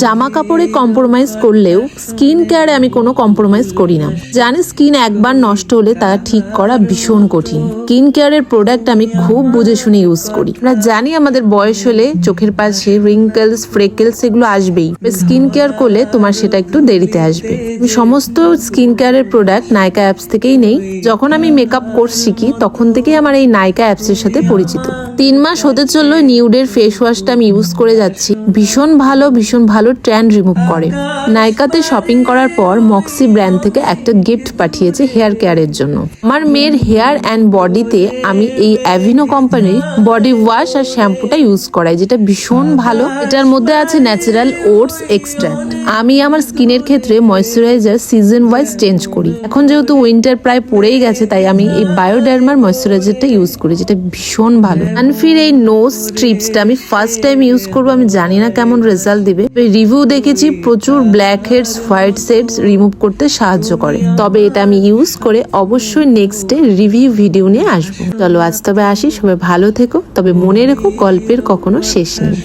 জামা কাপড়ে কম্প্রোমাইজ করলেও স্কিন কেয়ারে আমি কোনো কম্প্রোমাইজ করি না। জানি স্কিন একবার নষ্ট হলে তা ঠিক করা ভীষণ কঠিন। স্কিন কেয়ারের প্রোডাক্ট আমি খুব বুঝে শুনে ইউজ করি। আমরা জানি আমাদের বয়স হলে চোখের পাশে রিঙ্কেলস, ফ্রেকেলস এগুলো আসবেই। স্কিন কেয়ার করলে তোমার সেটা একটু দেরিতে আসবে। আমি সমস্ত স্কিন কেয়ারের প্রোডাক্ট নাইকা অ্যাপস থেকেই নেই। যখন আমি মেকআপ কোর্স শিখি তখন থেকেই আমার এই নাইকা অ্যাপসের সাথে পরিচিত। 3 মাস হতে চললো নিউডের ফেস ওয়াশটা আমি ইউজ করে যাচ্ছি। ভীষণ ভালো ট্যান রিমুভ করে। নাইকাতে শপিং করার পর মক্সি ব্র্যান্ড থেকে একটা গিফট পাঠিয়েছে হেয়ার কেয়ারের জন্য। আমার মেয়ের হেয়ার অ্যান্ড বডিতে আমি এই অ্যাভিনো কোম্পানির বডি ওয়াশ আর শ্যাম্পুটা ইউজ করাই, যেটা ভীষণ ভালো। এটার মধ্যে আছে ন্যাচারাল ওটস এক্সট্রাক্ট। আমি আমার স্কিনের ক্ষেত্রে ময়শ্চারাইজার সিজন ওয়াইজ চেঞ্জ করি। এখন যেহেতু উইন্টার প্রায় পড়েই গেছে তাই আমি এই বায়োডার্মার ময়শ্চারাইজারটা ইউজ করি, যেটা ভীষণ ভালো। আনফির এই নোজ স্ট্রিপসটা আমি ফার্স্ট টাইম ইউজ করবো, আমি জানি না কেমন রেজাল্ট দিবে। রিভিউ দেখেছি প্রচুর black heads, white heads remove করতে সাহায্য করে। তবে এটা আমি ইউজ করে অবশ্যই নেক্সট ডে রিভিউ ভিডিও নিয়ে আসবো। চলো আজ তবে আসি, সবাই ভালো থেকো। তবে মনে রেখো গল্পের কখনো শেষ নেই।